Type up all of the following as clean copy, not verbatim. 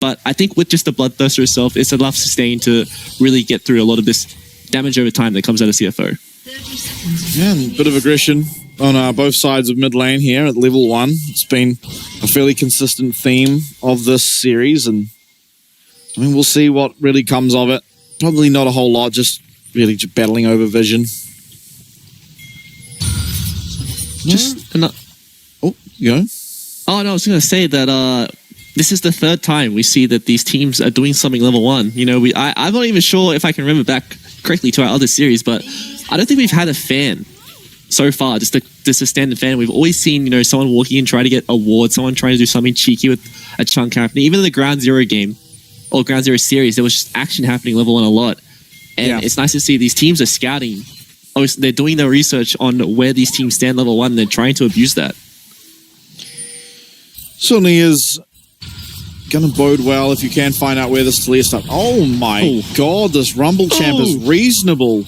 But I think with just the Bloodthirster itself, it's enough sustain to really get through a lot of this damage over time that comes out of CFO. Yeah, and a bit of aggression on both sides of mid lane here at level 1. It's been a fairly consistent theme of this series, and I mean, we'll see what really comes of it. Probably not a whole lot, just really just battling over vision. Oh, you go. Oh, no, I was going to say that this is the third time we see that these teams are doing something level 1. You know, I'm not even sure if I can remember back correctly to our other series, but I don't think we've had a fan so far, just a standard fan. We've always seen, you know, someone walking in trying to get awards, someone trying to do something cheeky with a chunk happening. Even in the Ground Zero game, or Ground Zero series, there was just action happening level 1 a lot. And it's nice to see these teams are scouting. They're doing their research on where these teams stand level 1, and they're trying to abuse that. Certainly is going to bode well if you can find out where this Taliyah stuff. Oh my god, this Rumble champ is reasonable.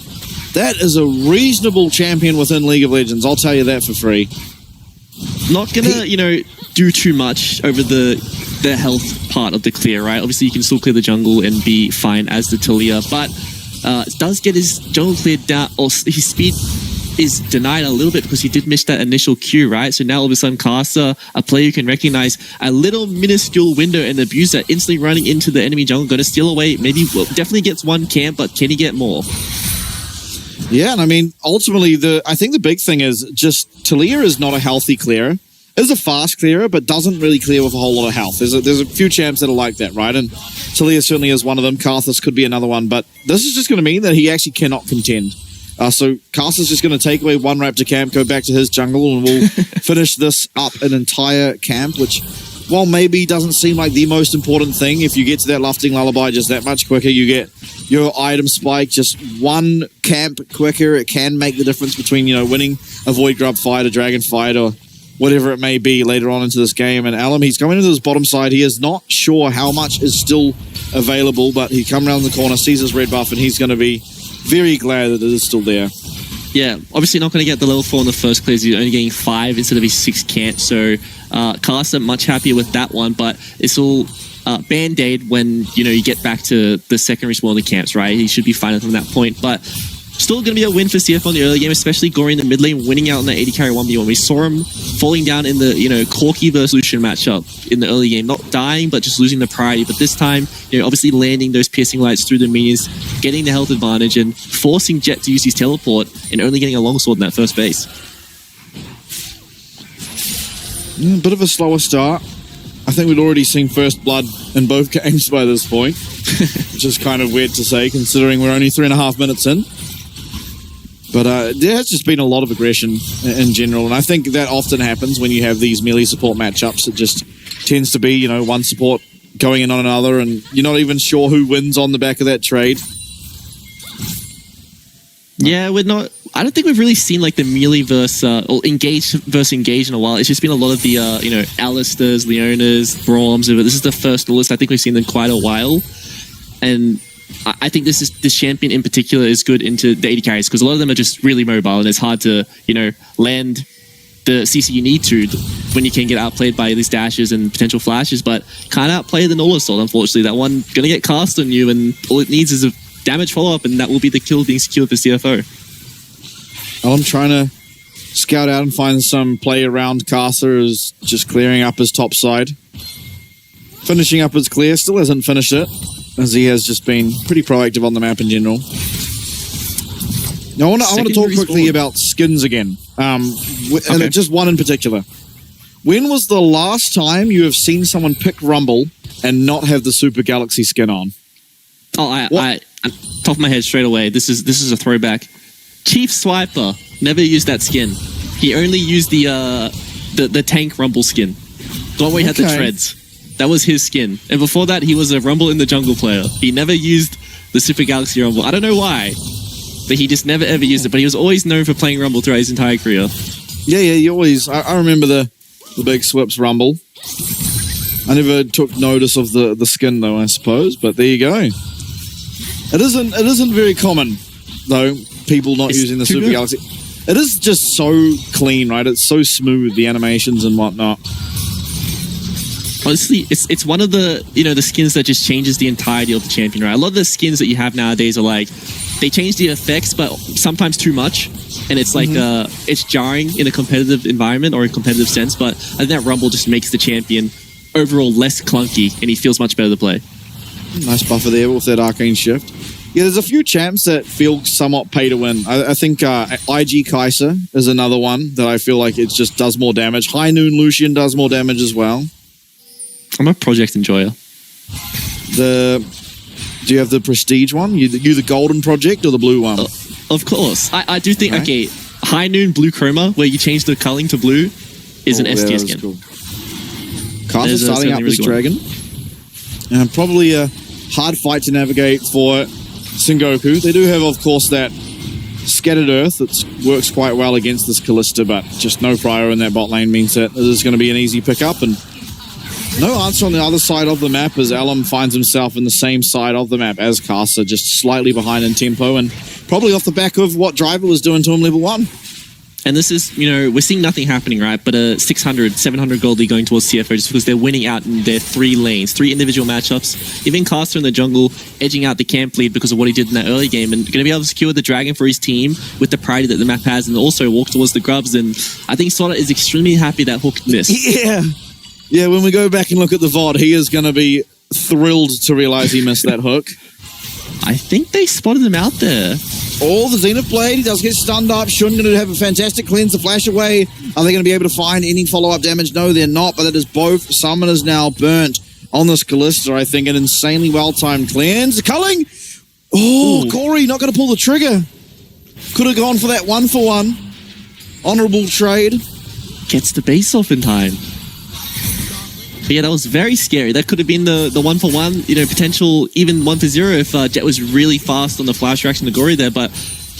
That is a reasonable champion within League of Legends. I'll tell you that for free. Not gonna, you know, do too much over the health part of the clear, right? Obviously, you can still clear the jungle and be fine as the Taliyah, but it does get his jungle cleared down, or his speed is denied a little bit because he did miss that initial Q, right? So now all of a sudden, Caster, a player who can recognize a little minuscule window and abuse that, instantly running into the enemy jungle, going to steal away. Maybe, well, definitely gets one camp, but can he get more? Yeah, and I mean, ultimately, I think the big thing is just Taliyah is not a healthy clearer. Is a fast clearer, but doesn't really clear with a whole lot of health. There's a few champs that are like that, right? And Taliyah certainly is one of them. Karthus could be another one, but this is just going to mean that he actually cannot contend. So Karthus just going to take away one Raptor camp, go back to his jungle, and we'll finish this up an entire camp, which, while maybe doesn't seem like the most important thing, if you get to that Lufting Lullaby just that much quicker, you get your item spike just one camp quicker. It can make the difference between, you know, winning a Void Grub fight, a Dragon fight, or whatever it may be later on into this game. And Alum, he's coming into this bottom side. He is not sure how much is still available, but he come around the corner, sees his red buff, and he's going to be very glad that it is still there. Yeah, obviously not going to get the level 4 in the first clears. He's only getting 5 instead of his 6 camp. So Caster much happier with that one, but it's all band-aid when, you know, you get back to the second respawn in the camps, right? He should be fine from that point, but still going to be a win for CFO in the early game, especially Gory in the mid lane, winning out in the 80 carry 1v1. We saw him falling down in the, you know, Corki versus Lucian matchup in the early game, not dying, but just losing the priority. But this time, you know, obviously landing those piercing lights through the minions, getting the health advantage, and forcing Jet to use his teleport, and only getting a longsword in that first base. A bit of a slower start. I think we'd already seen first blood in both games by this point, which is kind of weird to say, considering we're only 3.5 minutes in. But there has just been a lot of aggression in general, and I think that often happens when you have these melee support matchups. It just tends to be, you know, one support going in on another, and you're not even sure who wins on the back of that trade. Yeah, I don't think we've really seen like the melee versus or engage versus engage in a while. It's just been a lot of the you know, Alistairs, Leonas, Brahms. This is the first duelist I think we've seen in quite a while, and I think this champion in particular is good into the 80 carries because a lot of them are just really mobile, and it's hard to, you know, land the CC you need to when you can get outplayed by these dashes and potential flashes, but can't outplay the Null Assault, unfortunately. That one going to get cast on you, and all it needs is a damage follow-up, and that will be the kill being secured for CFO. Well, I'm trying to scout out and find some play around. Caster is just clearing up his top side. Finishing up his clear, still hasn't finished it, as he has just been pretty proactive on the map in general. Now, I want to talk quickly about skins again, and just one in particular. When was the last time you have seen someone pick Rumble and not have the Super Galaxy skin on? Oh, I top of my head straight away. This is a throwback. Chief Swiper never used that skin. He only used the tank Rumble skin. The one where he had the treads. That was his skin. And before that, he was a Rumble in the Jungle player. He never used the Super Galaxy Rumble. I don't know why, but he just never ever used it. But he was always known for playing Rumble throughout his entire career. Yeah, you always... I remember the big Swips Rumble. I never took notice of the skin, though, I suppose. But there you go. It isn't very common, though, people not using the Super Galaxy. It is just so clean, right? It's so smooth, the animations and whatnot. Honestly, it's one of the the skins that just changes the entirety of the champion, right? A lot of the skins that you have nowadays are like they change the effects, but sometimes too much, and it's like it's jarring in a competitive environment or a competitive sense. But I think that Rumble just makes the champion overall less clunky, and he feels much better to play. Nice buffer there with that arcane shift. Yeah, there's a few champs that feel somewhat pay to win. I think IG Kai'Sa is another one that I feel like it just does more damage. High Noon Lucian does more damage as well. I'm a project enjoyer. Do you have the prestige one? You the golden project or the blue one? Of course. I do think, okay, High Noon Blue Chroma, where you change the culling to blue, is an S tier skin. Cool. Kai'Sa starting up this dragon. Probably a hard fight to navigate for Sengoku. They do have, of course, that Scattered Earth that works quite well against this Kalista, but just no prior in that bot lane means that this is going to be an easy pickup, and no answer on the other side of the map as Alum finds himself in the same side of the map as Kai'Sa, just slightly behind in tempo and probably off the back of what Driver was doing to him level 1. And this is, we're seeing nothing happening, right? But a 600, 700 goldie going towards CFO just because they're winning out in their 3 lanes, 3 individual matchups. Even Caster in the jungle edging out the camp lead because of what he did in that early game and going to be able to secure the dragon for his team with the priority that the map has and also walk towards the grubs. And I think Soda is extremely happy that Hook missed. Yeah, when we go back and look at the VOD, he is going to be thrilled to realize he missed that hook. I think they spotted him out there. Oh, the Zenith Blade, he does get stunned up. Shun going to have a fantastic cleanse, the flash away. Are they going to be able to find any follow-up damage? No, they're not, but it is both summoners now burnt on this Kalista. I think an insanely well-timed cleanse. Culling! Oh, Corey not going to pull the trigger. Could have gone for that 1-for-1. Honorable trade. Gets the base off in time. But yeah, that was very scary. That could have been the 1-for-1, potential even 1-for-0 if Jet was really fast on the flash reaction to Gory there. But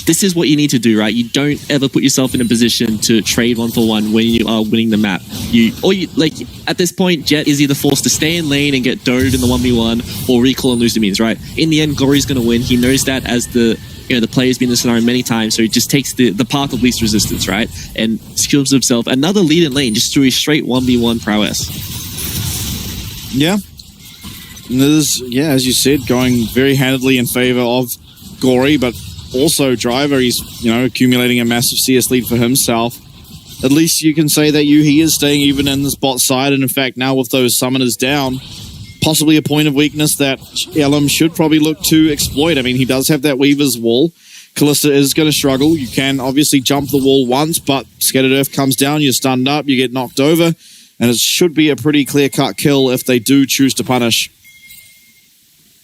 this is what you need to do, right? You don't ever put yourself in a position to trade 1-for-1 when you are winning the map. At this point, Jet is either forced to stay in lane and get doved in the 1v1 or recall and lose the means, right? In the end, Gory's going to win. He knows that as the player's been in the scenario many times, so he just takes the path of least resistance, right? And secures himself another lead in lane just through his straight 1v1 prowess. Yeah. And this is, as you said, going very handedly in favor of Gory, but also Driver, he's, accumulating a massive CS lead for himself. At least you can say that he is staying even in this bot side, and in fact, now with those summoners down, possibly a point of weakness that Elm should probably look to exploit. I mean, he does have that Weaver's Wall. Kalista is going to struggle. You can obviously jump the wall once, but Scattered Earth comes down, you're stunned up, you get knocked over. And it should be a pretty clear-cut kill if they do choose to punish.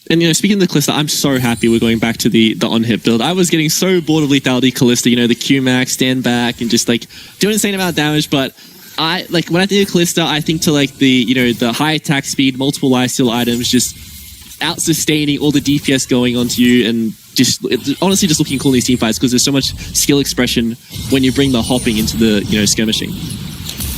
And, speaking of the Kalista, I'm so happy we're going back to the on-hit build. I was getting so bored of lethality Kalista, the Q-Max, stand back, and just, do an insane amount of damage. But, when I think of Kalista, I think to, the high attack speed, multiple lifesteal items, just out-sustaining all the DPS going onto you, and honestly just looking cool in these team fights because there's so much skill expression when you bring the hopping into the, skirmishing.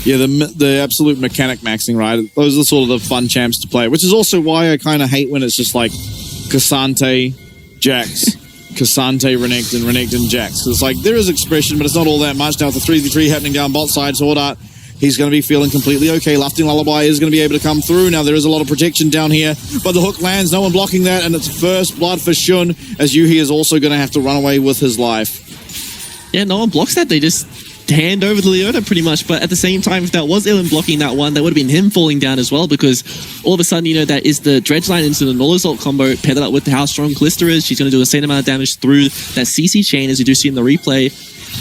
Yeah, the absolute mechanic maxing, right? Those are sort of the fun champs to play, which is also why I kind of hate when it's just like Cassante, Jax, Cassante, Renekton, Renekton, Jax. Because it's there is expression, but it's not all that much. Now with the 3v3 happening down bot side, Swordart, he's going to be feeling completely okay. Lufting Lullaby is going to be able to come through. Now there is a lot of protection down here, but the hook lands, no one blocking that, and it's first blood for Shun, as Yuhi is also going to have to run away with his life. Yeah, no one blocks that. They just hand over to Leona pretty much, but at the same time, if that was Ilin blocking that one, that would have been him falling down as well, because all of a sudden, that is the dredge line into the null assault combo paired up with how strong Kalista is. She's going to do the same amount of damage through that CC chain as you do see in the replay.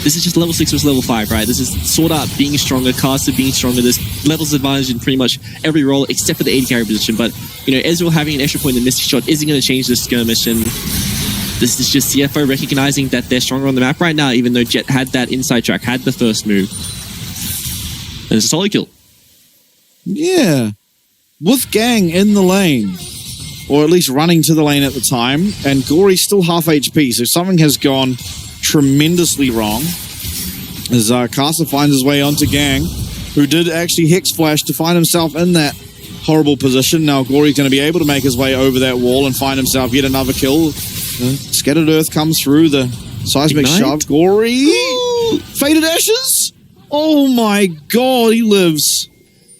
This is just level 6 versus level 5, right? This is Sword Art being stronger, Caster being stronger. There's levels advantage in pretty much every role except for the AD carry position, but Ezreal having an extra point in the Misty Shot isn't going to change this skirmish, and this is just CFO recognizing that they're stronger on the map right now, even though Jet had that inside track, had the first move. And it's a solid kill. Yeah. With Gang in the lane, or at least running to the lane at the time, and Gory's still half HP, so something has gone tremendously wrong. As Caster finds his way onto Gang, who did actually Hex Flash to find himself in that horrible position. Now Gory's going to be able to make his way over that wall and find himself yet another kill. Scattered Earth comes through the seismic shove. Gory! Faded Ashes! Oh my god, he lives.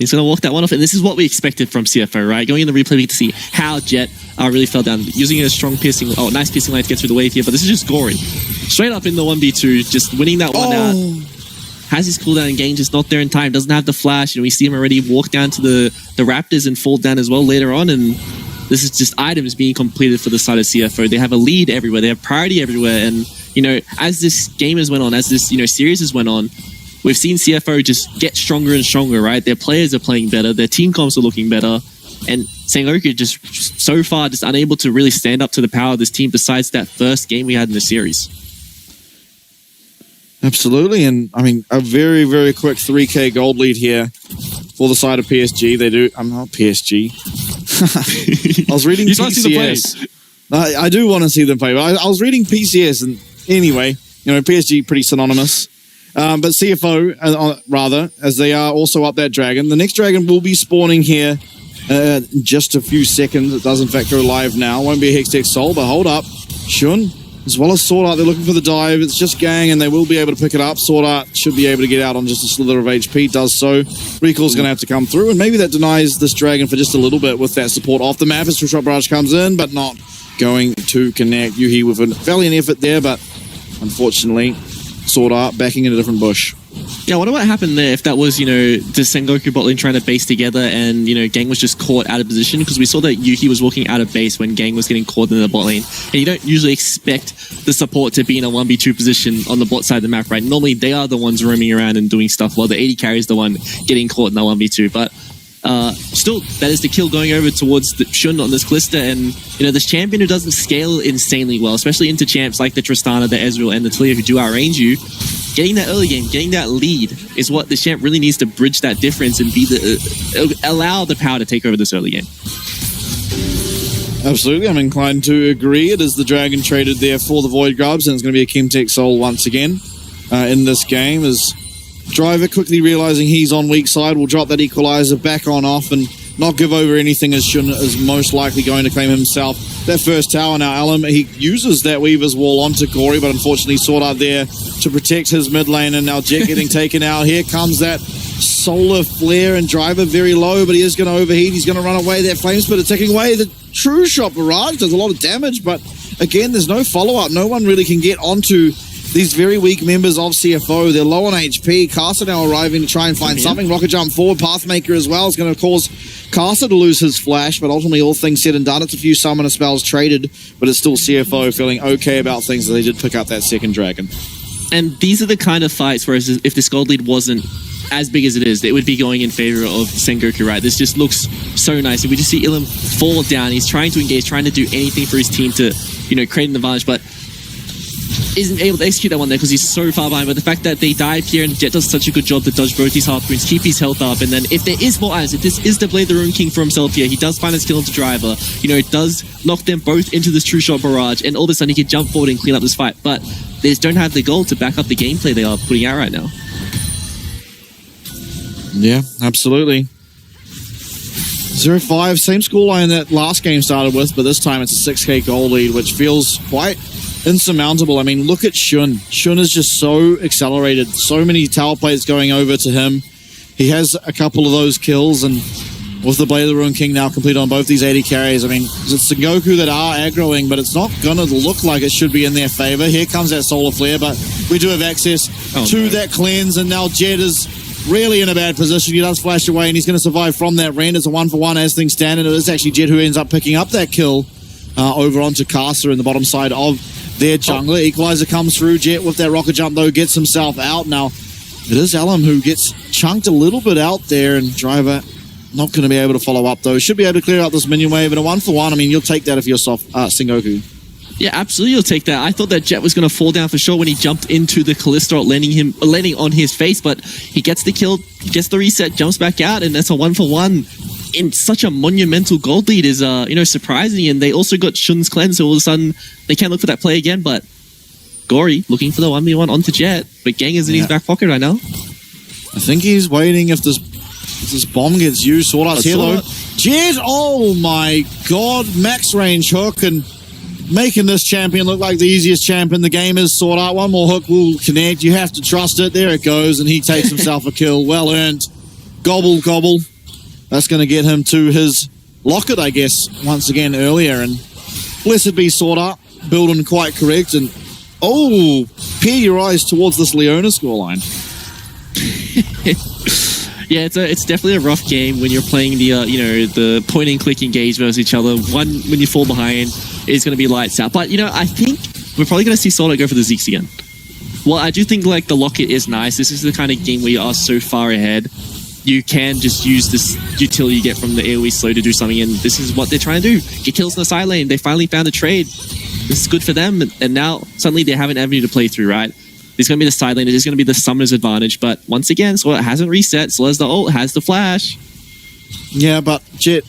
He's going to walk that one off. And this is what we expected from CFO, right? Going in the replay, we get to see how Jet really fell down. Using a strong piercing, nice piercing line to get through the wave here. But this is just gory. Straight up in the 1v2, just winning that one out. Has his cooldown and Gang just not there in time. Doesn't have the flash. We see him already walk down to the Raptors and fall down as well later on. And this is just items being completed for the side of CFO. They have a lead everywhere. They have priority everywhere. And, as this game has went on, as this, series has went on, we've seen CFO just get stronger and stronger, right? Their players are playing better. Their team comps are looking better. And Sengoku just so far just unable to really stand up to the power of this team besides that first game we had in the series. Absolutely. And, a very, very quick 3K gold lead here for the side of PSG. They do... I'm not PSG. I was reading you PCS. Want to see the plays. I do want to see them play, but I was reading PCS, and anyway, PSG pretty synonymous. But CFO, rather, as they are also up that dragon. The next dragon will be spawning here in just a few seconds. It does, in fact, go live now. Won't be a Hextech Soul, but hold up. Shun, as well as Sword Art, they're looking for the dive. It's just Gang, and they will be able to pick it up. Sword Art should be able to get out on just a slither of HP. Does so. Recall's going to have to come through, and maybe that denies this dragon for just a little bit with that support off the map as True Barrage comes in, but not going to connect. Yuhi with a valiant effort there, but unfortunately, Sword Art backing in a different bush. Yeah, I wonder what happened there if that was, the Sengoku bot lane trying to base together and, Gang was just caught out of position, because we saw that Yuhi was walking out of base when Gang was getting caught in the bot lane. And you don't usually expect the support to be in a 1v2 position on the bot side of the map, right? Normally they are the ones roaming around and doing stuff while the AD carry is the one getting caught in the 1v2. But still, that is the kill going over towards the Shun on this Calista, and this champion who doesn't scale insanely well, especially into champs like the Tristana, the Ezreal, and the Talia who do outrange you. Getting that early game, getting that lead is what the champ really needs to bridge that difference and be allow the power to take over this early game. Absolutely, I'm inclined to agree. It is the dragon traded there for the Void Grubs, and it's going to be a Chemtech Soul once again in this game, as Driver quickly realizing he's on weak side will drop that equalizer back on off and not give over anything, as Shun is most likely going to claim himself that first tower. Now Alum, he uses that Weaver's Wall onto Gory, but unfortunately Sword Art there to protect his mid lane, and now Jet getting taken out. Here comes that Solar Flare, and Driver very low, but he is going to overheat. He's going to run away. That Flame Spitter taking away. The True Shot Barrage does a lot of damage, but again, there's no follow-up. No one really can get onto these very weak members of CFO. They're low on HP. Caster now arriving to try and find something. Rocket Jump forward. Pathmaker as well is going to cause Caster to lose his flash, but ultimately, all things said and done, it's a few summoner spells traded, but it's still CFO feeling okay about things, that they did pick up that second dragon. And these are the kind of fights where if this gold lead wasn't as big as it is, it would be going in favor of Sengoku, right? This just looks so nice. We just see Ilum fall down. He's trying to engage, trying to do anything for his team to, create an advantage, but isn't able to execute that one there because he's so far behind. But the fact that they dive here and Jet does such a good job to dodge both these harpoons, keep his health up, and then if there is more items, if this is the Blade the Rune King for himself here, he does find his kill into Driver. It does knock them both into this True Shot Barrage, and all of a sudden he can jump forward and clean up this fight. But they just don't have the goal to back up the gameplay they are putting out right now. Yeah, absolutely. 0-5, same scoreline that last game started with, but this time it's a 6k goal lead, which feels quite insurmountable. I mean, look at Shun. Shun is just so accelerated. So many tower plays going over to him. He has a couple of those kills, and with the Blade of the Ruin King now complete on both these 80 carries, I mean, it's Sengoku that are aggroing, but it's not going to look like it should be in their favor. Here comes that Solar Flare, but we do have access to that cleanse, and now Jet is really in a bad position. He does flash away, and he's going to survive from that rend. It's a 1-for-1 as things stand, and it is actually Jet who ends up picking up that kill over onto Caster in the bottom side of their jungler. Equalizer comes through. Jet with that rocket jump, though, gets himself out. Now, it is Alum who gets chunked a little bit out there, and Driver not going to be able to follow up, though. Should be able to clear out this minion wave, and a 1-for-1, I mean, you'll take that if you're Sengoku. Yeah, absolutely, you'll take that. I thought that Jet was going to fall down for sure when he jumped into the Callisto, landing on his face, but he gets the kill, gets the reset, jumps back out, and that's a 1-for-1 in such a monumental gold lead is, surprising. And they also got Shun's cleanse, so all of a sudden they can't look for that play again, but Gory looking for the 1v1 onto Jet, but Gang is in his back pocket right now. I think he's waiting if this bomb gets used. Sword Art's here, though. Jet, oh my god, max range hook, and making this champion look like the easiest champ in the game is Sword Art. One more hook will connect. You have to trust it. There it goes, and he takes himself a kill. Well earned. Gobble, gobble. That's going to get him to his locket, I guess, once again earlier. And blessed be Sorta, building quite correct. And, peer your eyes towards this Leona scoreline. Yeah, it's definitely a rough game when you're playing the point and click engage versus each other. One, when you fall behind, is going to be lights out. But I think we're probably going to see Soda go for the Zeeks again. Well, I do think like the locket is nice. This is the kind of game where you are so far ahead. You can just use this utility you get from the AoE slow to do something, and this is what they're trying to do. Get kills in the side lane. They finally found a trade. This is good for them, and now suddenly they have an avenue to play through, right? There's going to be the side lane. It is going to be the summoner's advantage, but once again, Soda hasn't reset. So as the ult has the flash. Yeah, but Jet,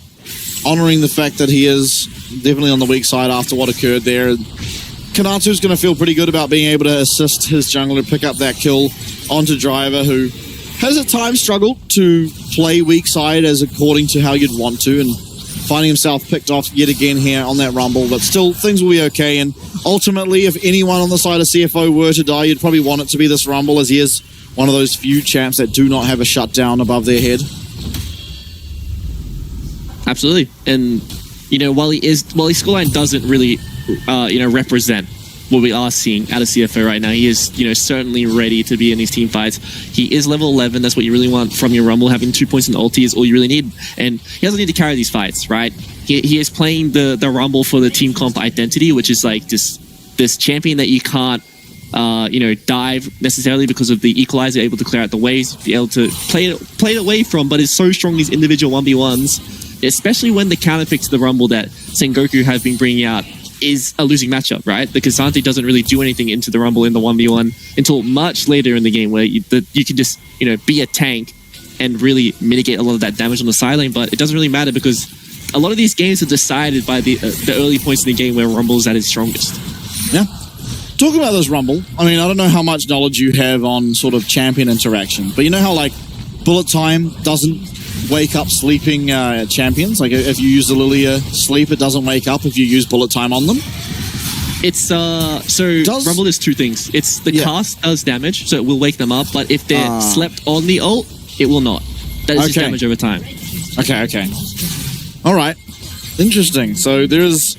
honoring the fact that he is definitely on the weak side after what occurred there. Kanatu's going to feel pretty good about being able to assist his jungler pick up that kill onto Driver, who has at times struggled to play weak side as according to how you'd want to, and finding himself picked off yet again here on that Rumble. But still, things will be okay. And ultimately, if anyone on the side of CFO were to die, you'd probably want it to be this Rumble, as he is one of those few champs that do not have a shutdown above their head. Absolutely. And, while his scoreline doesn't really, represent what we are seeing out of CFO right now, he is, certainly ready to be in these team fights. He is level 11. That's what you really want from your Rumble. Having 2 points in ulti is all you really need. And he doesn't need to carry these fights, right? He is playing the Rumble for the team comp identity, which is like this champion that you can't, dive necessarily because of the equalizer, able to clear out the waves, be able to play it away from, but is so strong these individual 1v1s, especially when the counterpick to the Rumble that Sengoku have been bringing out is a losing matchup, right? Because Santi doesn't really do anything into the Rumble in the 1v1 until much later in the game, where you can just, be a tank and really mitigate a lot of that damage on the side lane. But it doesn't really matter because a lot of these games are decided by the early points in the game where Rumble is at its strongest. Yeah. Talking about this Rumble, I mean, I don't know how much knowledge you have on sort of champion interaction, but you know how like bullet time doesn't wake up sleeping champions? Like if you use the Lilia sleep, it doesn't wake up if you use bullet time on them? It's Rumble is two things. It's the cast does damage, so it will wake them up, but if they're slept on the ult, it will not. That is just damage over time. Okay. All right. Interesting. So there is,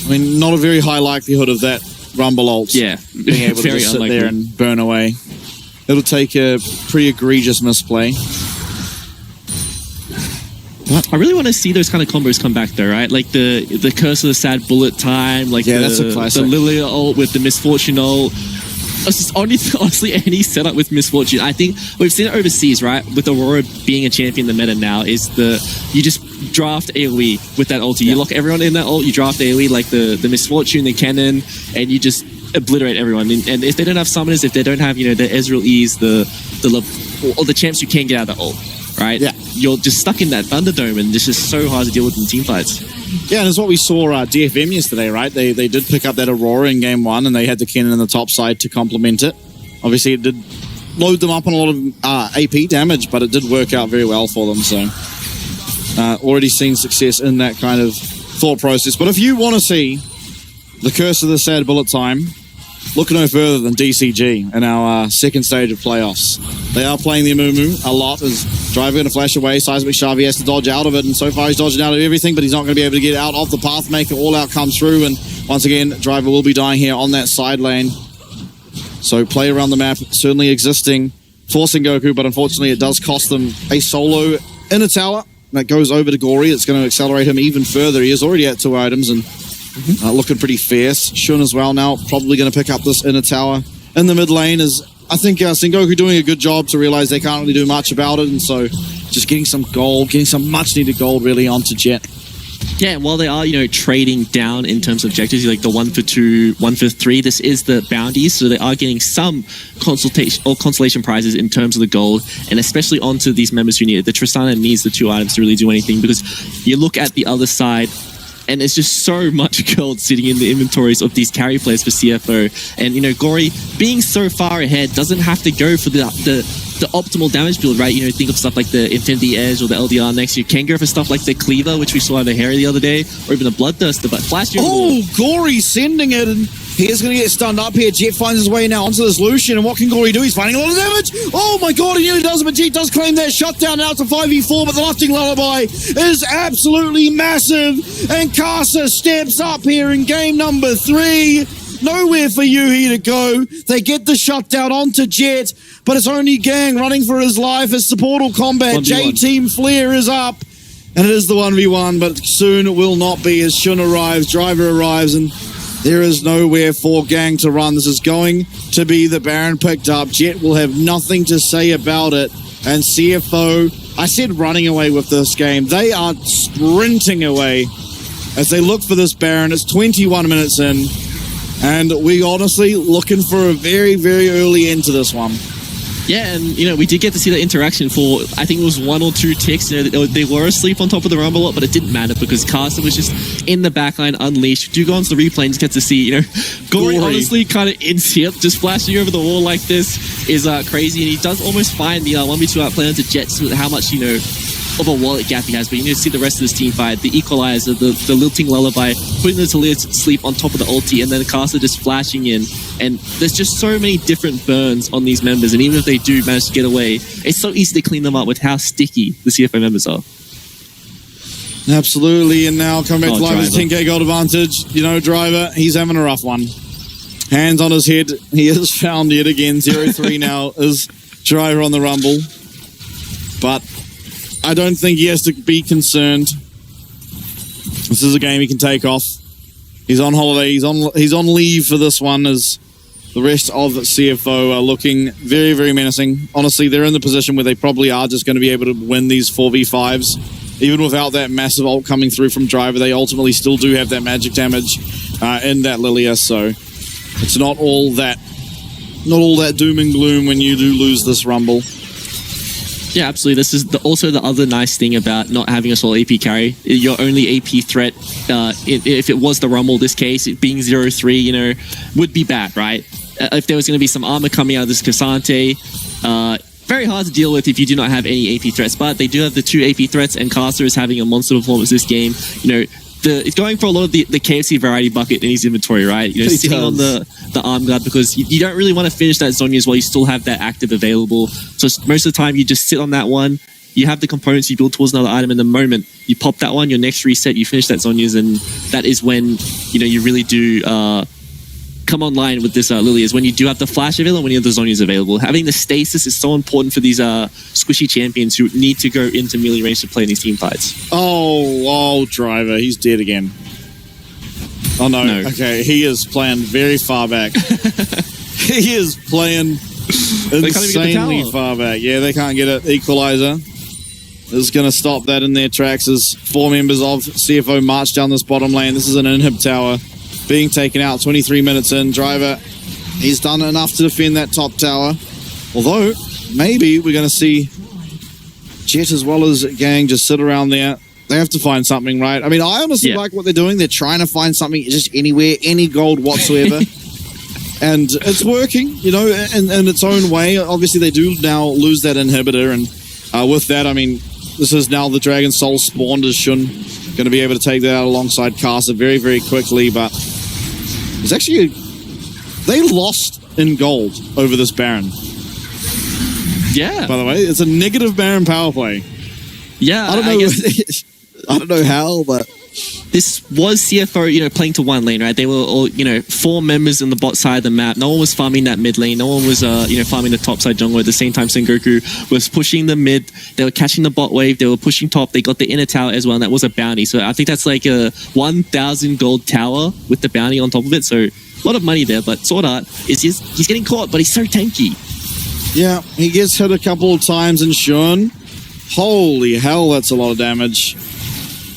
not a very high likelihood of that Rumble ult being able to just sit there and burn away. It'll take a pretty egregious misplay. I really want to see those kind of combos come back though, right? Like the Curse of the Sad bullet time, like that's a classic. The Lilia ult with the Misfortune ult. It's just honestly any setup with Misfortune. I think we've seen it overseas, right? With Aurora being a champion in the meta now, is you just draft AoE with that ulti. You lock everyone in that ult, you draft AoE like the Misfortune, the Cannon, and you just obliterate everyone. And if they don't have summoners, if they don't have, the Ezreal E's, or the champs you can get out of the ult, right? Yeah. You're just stuck in that Thunderdome, and it's just so hard to deal with in team fights. Yeah, and it's what we saw DFM yesterday, right? They did pick up that Aurora in game one, and they had the Cannon in the top side to complement it. Obviously, it did load them up on a lot of AP damage, but it did work out very well for them. So already seeing success in that kind of thought process. But if you want to see the Curse of the Sad bullet time, look no further than DCG in our second stage of playoffs. They are playing the Amumu a lot, as Driver going to flash away. Seismic Shavi has to dodge out of it, and so far he's dodging out of everything, but he's not going to be able to get out of the Pathmaker. All out comes through, and once again, Driver will be dying here on that side lane. So play around the map certainly existing, forcing Goku, but unfortunately it does cost them a solo in a tower. That goes over to Gory. It's going to accelerate him even further. He is already at 2 items, and looking pretty fierce. Shun as well now, probably going to pick up this inner tower. In the mid lane is, I think, Sengoku doing a good job to realize they can't really do much about it, and so just getting some gold, getting some much-needed gold, really, onto Jet. Yeah, while they are, trading down in terms of objectives, like the 1 for 2, 1 for 3, this is the bounties, so they are getting some consolation prizes in terms of the gold, and especially onto these members who need it. The Tristana needs the 2 items to really do anything, because you look at the other side, and there's just so much gold sitting in the inventories of these carry players for CFO. And, Gory, being so far ahead, doesn't have to go for the optimal damage build, right? Think of stuff like the Infinity Edge or the LDR next. You can go for stuff like the Cleaver, which we saw out of Harry the other day, or even the Bloodthirster, but Flash... Gory sending it, and He is going to get stunned up here. Jet finds his way now onto this Lucian, and what can Gory do? He's finding a lot of damage. Oh my god, he nearly does it, but Jet does claim that shutdown. Now it's a 5v4, but the lofting lullaby is absolutely massive, and Casa steps up here in game number 3. Nowhere for Yuhi to go. They get the shutdown onto Jet, but it's only Gang running for his life as supportal combat. 1v1. J-Team Flair is up, and it is the 1v1, but soon it will not be as Shun arrives, Driver arrives, and there is nowhere for Gang to run. This is going to be the Baron picked up. Jet will have nothing to say about it, and CFO, I said running away with this game. They are sprinting away as they look for this Baron. It's 21 minutes in. And we honestly looking for a very, very early end to this one. Yeah, and we did get to see that interaction for, I think it was 1 or 2 ticks. They were asleep on top of the Rumble lot, but it didn't matter because Carson was just in the backline, unleashed. Do go onto the replay and just get to see, Gory honestly kind of in here, just flashing over the wall like this is crazy. And he does almost find the 1v2 outplay onto Jets with how much, of a wallet gap he has, but you need to see the rest of this team fight. The equalizer, the lilting lullaby, putting the Talia to sleep on top of the ulti, and then Casa just flashing in. And there's just so many different burns on these members, and even if they do manage to get away, it's so easy to clean them up with how sticky the CFO members are. Absolutely, and now coming back to live Driver. as 10k gold advantage. Driver, he's having a rough one. Hands on his head. He is found yet again. 0-3 now is Driver on the Rumble. But I don't think he has to be concerned. This is a game he can take off. He's on holiday. He's on leave for this one as the rest of CFO are looking very, very menacing. Honestly, they're in the position where they probably are just going to be able to win these 4v5s. Even without that massive ult coming through from Driver, they ultimately still do have that magic damage in that Lilia. So it's not all that doom and gloom when you do lose this Rumble. Yeah, absolutely. This is also the other nice thing about not having a solo AP carry. Your only AP threat, if it was the Rumble this case, it being 0-3, would be bad, right? If there was going to be some armor coming out of this Cassante, very hard to deal with if you do not have any AP threats. But they do have the 2 AP threats, and Caster is having a monster performance this game. It's going for a lot of the KFC variety bucket in his inventory, right? Sitting on the arm guard because you don't really want to finish that Zhonya's while you still have that active available. So most of the time you just sit on that one. You have the components you build towards another item, and the moment you pop that one, your next reset, you finish that Zhonya's, and that is when you really do come online with this Lily, is when you do have the flash available, when you have the Zhonya's available. Having the stasis is so important for these squishy champions who need to go into melee range to play in these team fights. Oh, Driver, he's dead again. Oh no. Okay, he is playing very far back. He is playing insanely far back. Yeah, they can't get it. Equalizer is going to stop that in their tracks as 4 members of CFO march down this bottom lane. This is an inhib tower being taken out 23 minutes in. Driver, he's done enough to defend that top tower. Although, maybe we're going to see Jet as well as Gang just sit around there. They have to find something, right? I mean, I honestly like what they're doing. They're trying to find something just anywhere, any gold whatsoever. And it's working, in its own way. Obviously, they do now lose that inhibitor. And with that, I mean, this is now the Dragon Soul spawned as Shun. Going to be able to take that out alongside Casa very, very quickly. But it's actually... They lost in gold over this Baron. Yeah. By the way, it's a negative Baron power play. Yeah, I don't know. I don't know how, but this was CFO, playing to one lane, right? They were all, 4 members on the bot side of the map. No one was farming that mid lane. No one was, farming the top side jungle. At the same time, Sengoku was pushing the mid. They were catching the bot wave. They were pushing top. They got the inner tower as well, and that was a bounty. So I think that's like a 1,000 gold tower with the bounty on top of it. So a lot of money there, but Sword Art he's getting caught, but he's so tanky. Yeah, he gets hit a couple of times in Shun. Holy hell, that's a lot of damage.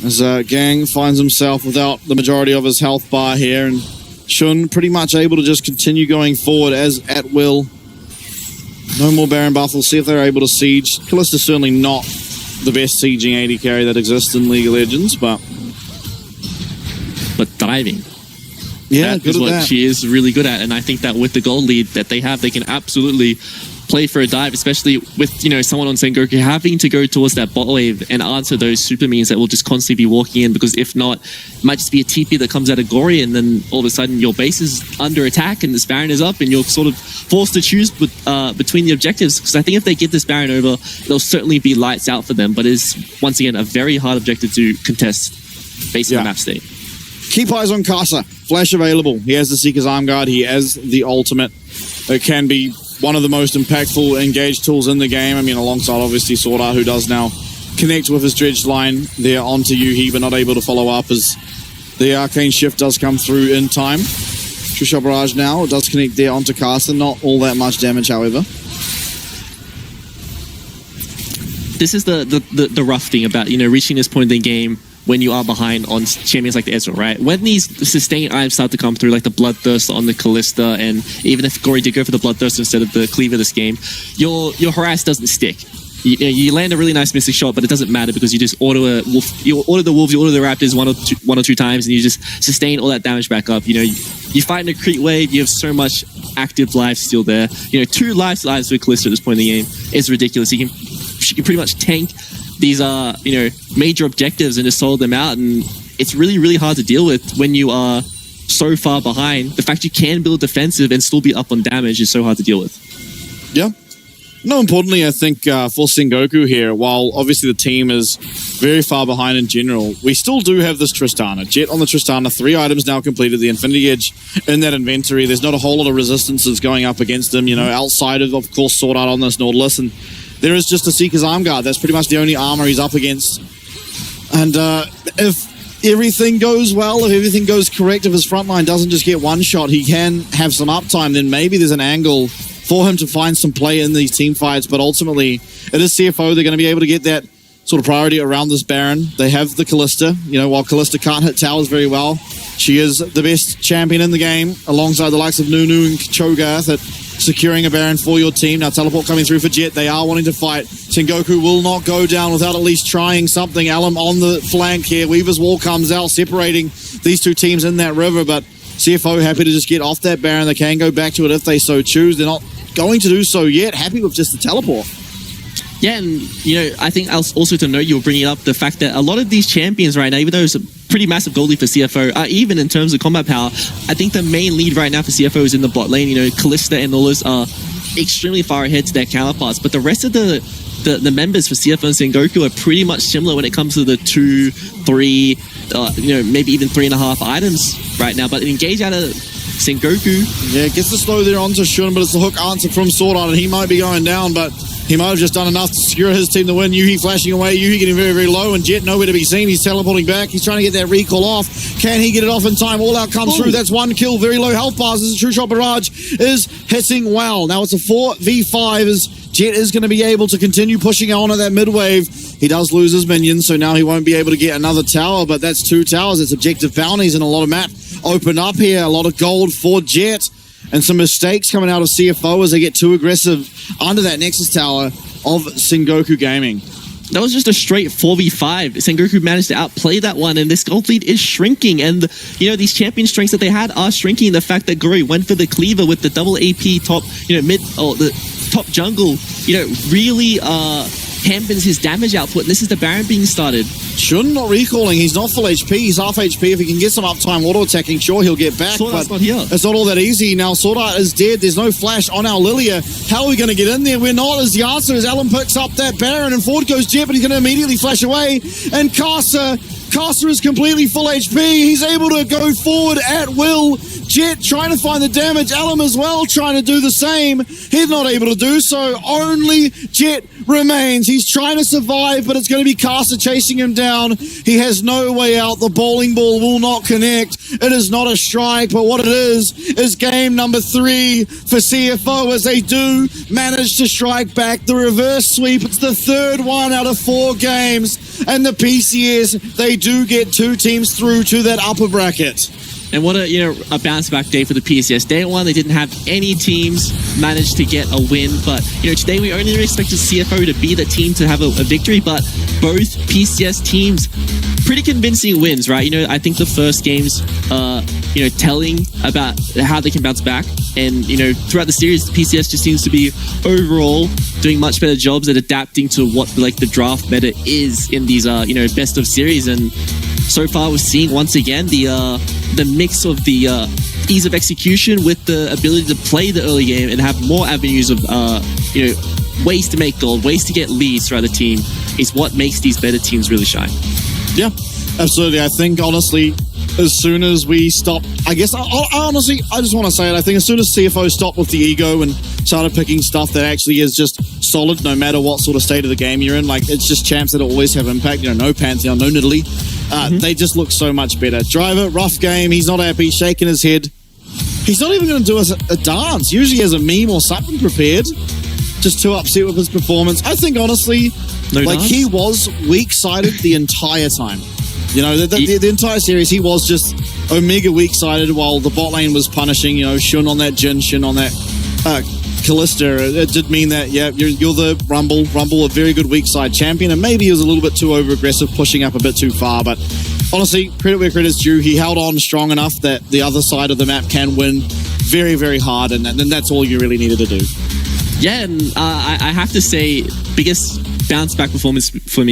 As Gang finds himself without the majority of his health bar here, and Shun pretty much able to just continue going forward as at will. No more Baron buff. We'll see if they're able to siege. Callista's certainly not the best sieging AD carry that exists in League of Legends, but diving. Yeah, that is what she is really good at, and I think that with the gold lead that they have, they can absolutely play for a dive, especially with, you know, someone on Sengoku having to go towards that bot wave and answer those super memes that will just constantly be walking in, because if not, it might just be a TP that comes out of Gory, and then all of a sudden your base is under attack and this Baron is up and you're sort of forced to choose between the objectives. Because I think if they get this Baron over, there'll certainly be lights out for them, but it's once again a very hard objective to contest based on the map state. Keep eyes on Casa. Flash available. He has the Seeker's Arm Guard. He has the ultimate. It can be one of the most impactful engage tools in the game. I mean, alongside obviously Sword Art, who does now connect with his dredged line there onto Yuhi, but not able to follow up as the Arcane Shift does come through in time. True Shot Barrage now. It does connect there onto Casa. Not all that much damage, however. This is the rough thing about, you know, reaching this point in the game when you are behind on champions like the Ezreal, right? When these sustained items start to come through, like the Bloodthirst on the Callista, and even if Gory did go for the Bloodthirst instead of the Cleaver this game, your harass doesn't stick. You land a really nice mystic shot, but it doesn't matter because you just auto a wolf, you auto the wolves, you auto the raptors one or two times, and you just sustain all that damage back up. You know, you fight in a creep wave, you have so much active life steal there. You know, 2 lives with Callista at this point in the game is ridiculous. You can pretty much tank these you know, major objectives and just solve them out, and it's really, really hard to deal with when you are so far behind. The fact you can build defensive and still be up on damage is so hard to deal with. Yeah. No, importantly, I think for Sengoku here, while obviously the team is very far behind in general, we still do have this Tristana. Jet on the Tristana, 3 items now completed, the Infinity Edge in that inventory. There's not a whole lot of resistances going up against them, you know, outside of course, Sword Art on this Nautilus, and there is just a Seeker's Arm Guard. That's pretty much the only armor he's up against. And if everything goes well, if everything goes correct, if his front line doesn't just get one shot, he can have some uptime, then maybe there's an angle for him to find some play in these team fights. But ultimately, it is CFO. They're going to be able to get that sort of priority around this Baron. They have the Callista. You know, while Callista can't hit towers very well, she is the best champion in the game, alongside the likes of Nunu and Cho'Gath at securing a Baron for your team. Now, teleport coming through for Jet. They are wanting to fight. Sengoku will not go down without at least trying something. Alum on the flank here. Weaver's Wall comes out, separating these two teams in that river, but CFO happy to just get off that Baron. They can go back to it if they so choose. They're not going to do so yet. Happy with just the teleport. Yeah, and, you know, I think also to note, you were bringing up the fact that a lot of these champions right now, even though it's a pretty massive goal lead for CFO, even in terms of combat power, I think the main lead right now for CFO is in the bot lane. You know, Callista and Nautilus are extremely far ahead to their counterparts, but the rest of the members for CFO and Sengoku are pretty much similar when it comes to the 2, 3, you know, maybe even 3.5 items right now. But an engage out of Sengoku. Yeah, gets the slow there onto Shun, but it's the hook answer from Sword Art, and he might be going down, but he might have just done enough to secure his team to win. Yuhi flashing away, Yuhi getting very, very low, and Jet nowhere to be seen. He's teleporting back. He's trying to get that recall off. Can he get it off in time? All out comes through. That's 1 kill. Very low health bars as a True Shot Barrage is hitting well. Now it's a 4v5 as Jet is going to be able to continue pushing on at that mid wave. He does lose his minions, so now he won't be able to get another tower, but that's 2 towers. It's objective bounties and a lot of map open up here. A lot of gold for Jet, and some mistakes coming out of CFO as they get too aggressive under that Nexus tower of Sengoku Gaming. That was just a straight 4v5. Sengoku managed to outplay that one, and this gold lead is shrinking. And, you know, these champion strengths that they had are shrinking. The fact that Gory went for the Cleaver with the double AP top, you know, the top jungle, you know, really hampers his damage output. And this is the Baron being started. Shun not recalling. He's not full HP. He's half HP. If he can get some uptime auto-attacking, sure, he'll get back. Sword Art's not here. It's not all that easy. Now, Sword Art is dead. There's no flash on our Lilia. How are we going to get in there? We're not, as the answer is Alan picks up that Baron, and forward goes Jet, but he's going to immediately flash away. And Casa is completely full HP. He's able to go forward at will. Jet trying to find the damage. Alum as well trying to do the same. He's not able to do so. Only Jet remains. He's trying to survive, but it's going to be Casa chasing him down. He has no way out. The bowling ball will not connect. It is not a strike, but what it is game number 3 for CFO as they do manage to strike back the reverse sweep. It's the 3rd one out of 4 games, and the PCS, they do get 2 teams through to that upper bracket. And what a bounce back day for the PCS. Day 1, they didn't have any teams manage to get a win, but today we only expected CFO to be the team to have a victory, but both PCS teams pretty convincing wins, right? You know, I think the first game's, you know, telling about how they can bounce back. And, you know, throughout the series, the PCS just seems to be overall doing much better jobs at adapting to what, like, the draft meta is in these, you know, best of series. And so far, we're seeing, once again, the mix of the ease of execution with the ability to play the early game and have more avenues of, you know, ways to make gold, ways to get leads throughout the team is what makes these better teams really shine. Yeah, absolutely. I think, honestly, as soon as we stop, I guess, honestly, I just want to say it. I think as soon as CFO stopped with the ego and started picking stuff that actually is just solid, no matter what sort of state of the game you're in, like, it's just champs that always have impact. You know, no Pantheon, no Nidalee. They just look so much better. Driver, rough game. He's not happy, shaking his head. He's not even going to do us a dance. Usually he has a meme or something prepared. Just too upset with his performance. I think, honestly, he was weak-sided the entire time. You know, the entire series, he was just Omega weak-sided while the bot lane was punishing, you know, Shun on that Jhin, Shin on that Callista. It did mean that, yeah, you're the Rumble, a very good weak-side champion, and maybe he was a little bit too over-aggressive, pushing up a bit too far, but honestly, credit where credit's due. He held on strong enough that the other side of the map can win very, very hard, and then that's all you really needed to do. Yeah, and I have to say, biggest bounce back performance for me